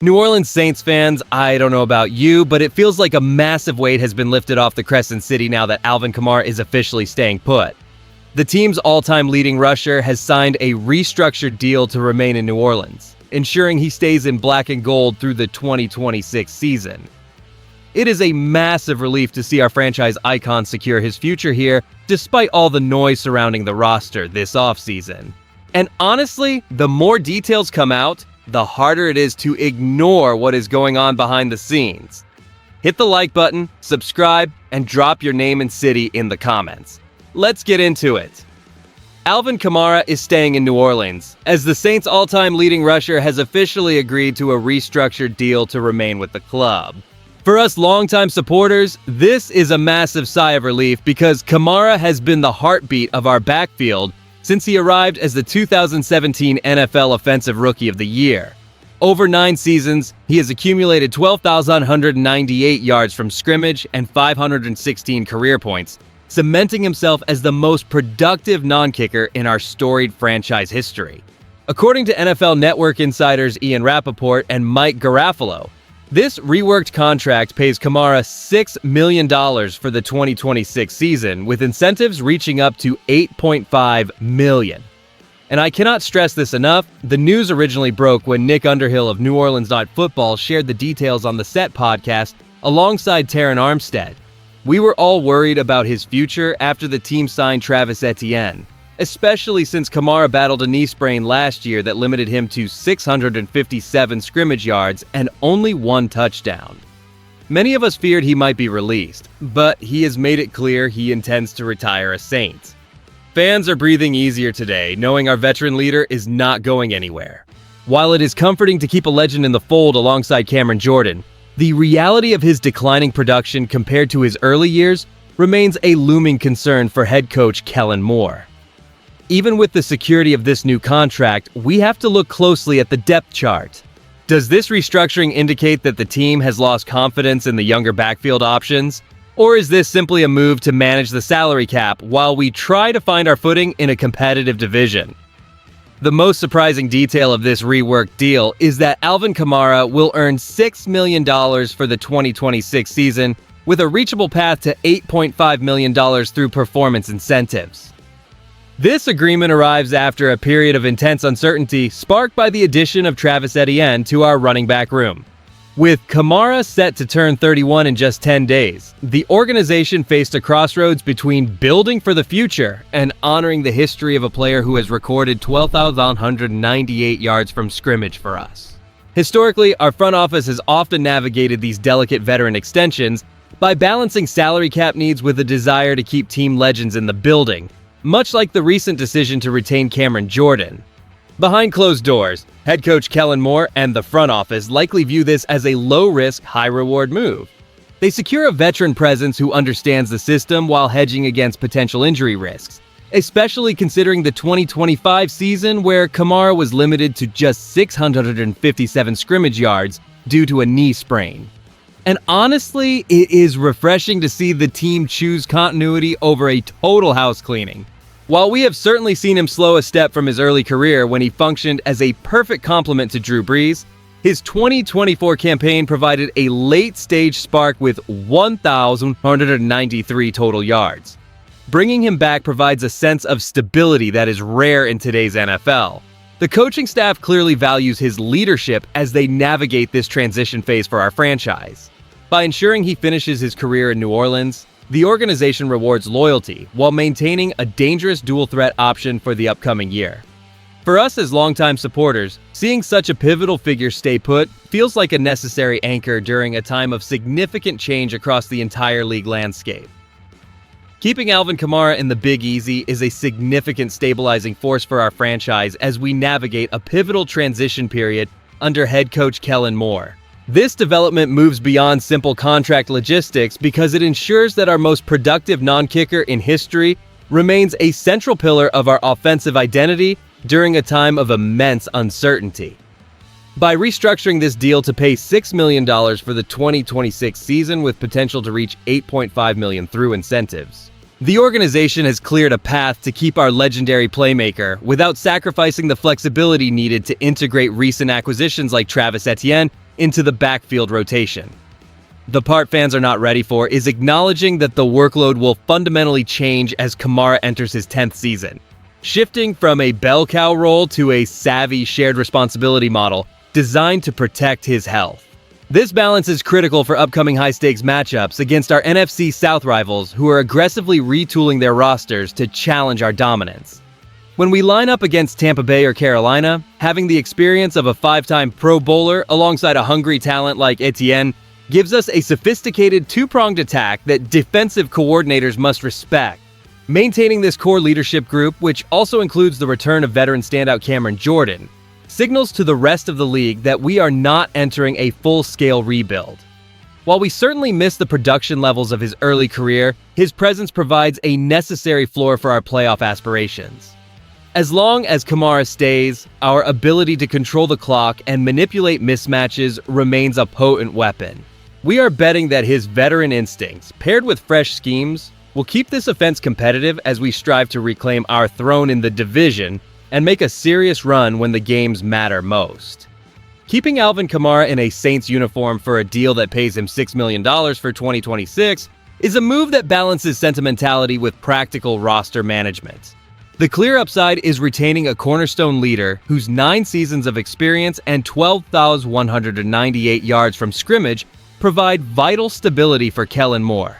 New Orleans Saints fans, I don't know about you, but it feels like a massive weight has been lifted off the Crescent City now that Alvin Kamara is officially staying put. The team's all-time leading rusher has signed a restructured deal to remain in New Orleans, ensuring he stays in black and gold through the 2026 season. It is a massive relief to see our franchise icon secure his future here, despite all the noise surrounding the roster this offseason. And honestly, the more details come out, the harder it is to ignore what is going on behind the scenes. Hit the like button, subscribe, and drop your name and city in the comments. Let's get into it. Alvin Kamara is staying in New Orleans, as the Saints' all-time leading rusher has officially agreed to a restructured deal to remain with the club. For us longtime supporters, this is a massive sigh of relief because Kamara has been the heartbeat of our backfield since he arrived as the 2017 NFL Offensive Rookie of the Year. Over 9 seasons, he has accumulated 12,198 yards from scrimmage and 516 career points, cementing himself as the most productive non-kicker in our storied franchise history. According to NFL Network insiders Ian Rappaport and Mike Garafolo, this reworked contract pays Kamara $6 million for the 2026 season, with incentives reaching up to $8.5 million. And I cannot stress this enough, the news originally broke when Nick Underhill of New Orleans Football shared the details on the Set podcast alongside Taron Armstead. We were all worried about his future after the team signed Travis Etienne, especially since Kamara battled a knee sprain last year that limited him to 657 scrimmage yards and only 1 touchdown. Many of us feared he might be released, but he has made it clear he intends to retire a Saint. Fans are breathing easier today, knowing our veteran leader is not going anywhere. While it is comforting to keep a legend in the fold alongside Cameron Jordan, the reality of his declining production compared to his early years remains a looming concern for head coach Kellen Moore. Even with the security of this new contract, we have to look closely at the depth chart. Does this restructuring indicate that the team has lost confidence in the younger backfield options? Or is this simply a move to manage the salary cap while we try to find our footing in a competitive division? The most surprising detail of this reworked deal is that Alvin Kamara will earn $6 million for the 2026 season, with a reachable path to $8.5 million through performance incentives. This agreement arrives after a period of intense uncertainty sparked by the addition of Travis Etienne to our running back room. With Kamara set to turn 31 in just 10 days, the organization faced a crossroads between building for the future and honoring the history of a player who has recorded 12,198 yards from scrimmage for us. Historically, our front office has often navigated these delicate veteran extensions by balancing salary cap needs with a desire to keep team legends in the building, much like the recent decision to retain Cameron Jordan. Behind closed doors, head coach Kellen Moore and the front office likely view this as a low-risk, high-reward move. They secure a veteran presence who understands the system while hedging against potential injury risks, especially considering the 2025 season where Kamara was limited to just 657 scrimmage yards due to a knee sprain. And honestly, it is refreshing to see the team choose continuity over a total house cleaning. While we have certainly seen him slow a step from his early career when he functioned as a perfect complement to Drew Brees, his 2024 campaign provided a late-stage spark with 1,193 total yards. Bringing him back provides a sense of stability that is rare in today's NFL. The coaching staff clearly values his leadership as they navigate this transition phase for our franchise. By ensuring he finishes his career in New Orleans, the organization rewards loyalty while maintaining a dangerous dual-threat option for the upcoming year. For us as longtime supporters, seeing such a pivotal figure stay put feels like a necessary anchor during a time of significant change across the entire league landscape. Keeping Alvin Kamara in the Big Easy is a significant stabilizing force for our franchise as we navigate a pivotal transition period under head coach Kellen Moore. This development moves beyond simple contract logistics because it ensures that our most productive non-kicker in history remains a central pillar of our offensive identity during a time of immense uncertainty. By restructuring this deal to pay $6 million for the 2026 season with potential to reach $8.5 million through incentives, the organization has cleared a path to keep our legendary playmaker without sacrificing the flexibility needed to integrate recent acquisitions like Travis Etienne into the backfield rotation. The part fans are not ready for is acknowledging that the workload will fundamentally change as Kamara enters his 10th season, shifting from a bell cow role to a savvy shared responsibility model designed to protect his health. This balance is critical for upcoming high-stakes matchups against our NFC South rivals who are aggressively retooling their rosters to challenge our dominance. When we line up against Tampa Bay or Carolina, having the experience of a 5-time Pro Bowler alongside a hungry talent like Etienne gives us a sophisticated two-pronged attack that defensive coordinators must respect. Maintaining this core leadership group, which also includes the return of veteran standout Cameron Jordan, signals to the rest of the league that we are not entering a full-scale rebuild. While we certainly miss the production levels of his early career, his presence provides a necessary floor for our playoff aspirations. As long as Kamara stays, our ability to control the clock and manipulate mismatches remains a potent weapon. We are betting that his veteran instincts, paired with fresh schemes, will keep this offense competitive as we strive to reclaim our throne in the division and make a serious run when the games matter most. Keeping Alvin Kamara in a Saints uniform for a deal that pays him $6 million for 2026 is a move that balances sentimentality with practical roster management. The clear upside is retaining a cornerstone leader whose 9 seasons of experience and 12,198 yards from scrimmage provide vital stability for Kellen Moore.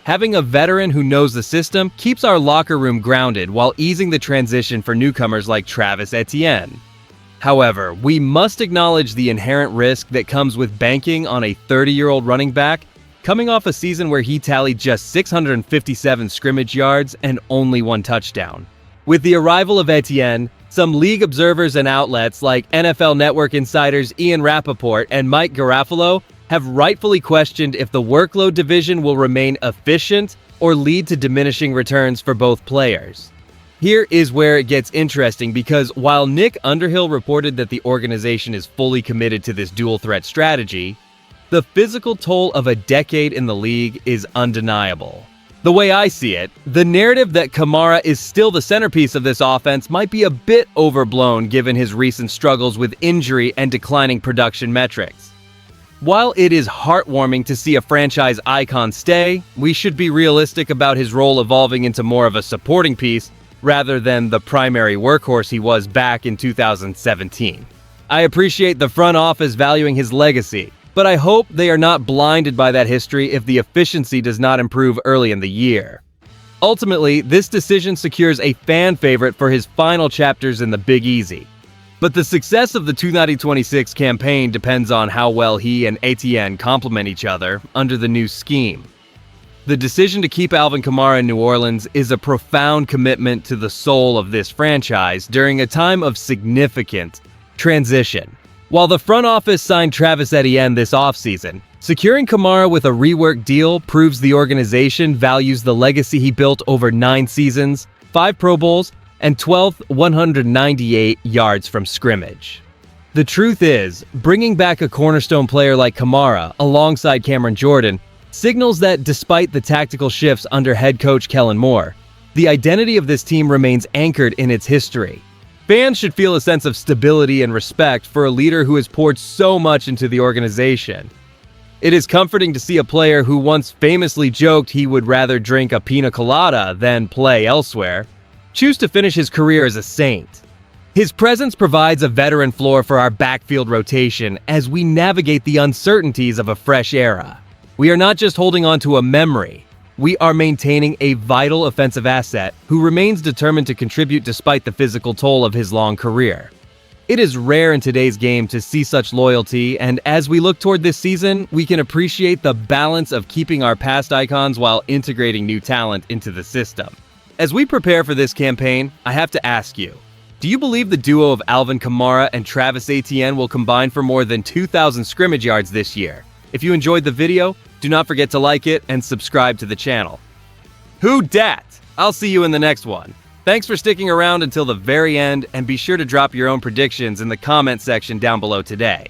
Having a veteran who knows the system keeps our locker room grounded while easing the transition for newcomers like Travis Etienne. However, we must acknowledge the inherent risk that comes with banking on a 30-year-old running back coming off a season where he tallied just 657 scrimmage yards and only 1 touchdown. With the arrival of Etienne, some league observers and outlets like NFL Network insiders Ian Rappaport and Mike Garafolo have rightfully questioned if the workload division will remain efficient or lead to diminishing returns for both players. Here is where it gets interesting because while Nick Underhill reported that the organization is fully committed to this dual threat strategy, the physical toll of a decade in the league is undeniable. The way I see it, the narrative that Kamara is still the centerpiece of this offense might be a bit overblown given his recent struggles with injury and declining production metrics. While it is heartwarming to see a franchise icon stay, we should be realistic about his role evolving into more of a supporting piece rather than the primary workhorse he was back in 2017. I appreciate the front office valuing his legacy, but I hope they are not blinded by that history if the efficiency does not improve early in the year. Ultimately, this decision secures a fan favorite for his final chapters in the Big Easy. But the success of the 2026 campaign depends on how well he and Etienne complement each other under the new scheme. The decision to keep Alvin Kamara in New Orleans is a profound commitment to the soul of this franchise during a time of significant transition. While the front office signed Travis Etienne this offseason, securing Kamara with a reworked deal proves the organization values the legacy he built over 9 seasons, 5 Pro Bowls, and 1,198 yards from scrimmage. The truth is, bringing back a cornerstone player like Kamara alongside Cameron Jordan signals that despite the tactical shifts under head coach Kellen Moore, the identity of this team remains anchored in its history. Fans should feel a sense of stability and respect for a leader who has poured so much into the organization. It is comforting to see a player who once famously joked he would rather drink a pina colada than play elsewhere choose to finish his career as a Saint. His presence provides a veteran floor for our backfield rotation as we navigate the uncertainties of a fresh era. We are not just holding on to a memory, we are maintaining a vital offensive asset who remains determined to contribute despite the physical toll of his long career. It is rare in today's game to see such loyalty, and as we look toward this season, we can appreciate the balance of keeping our past icons while integrating new talent into the system. As we prepare for this campaign, I have to ask you, do you believe the duo of Alvin Kamara and Travis Etienne will combine for more than 2,000 scrimmage yards this year? If you enjoyed the video, do not forget to like it and subscribe to the channel. Who Dat? I'll see you in the next one. Thanks for sticking around until the very end, and be sure to drop your own predictions in the comment section down below today.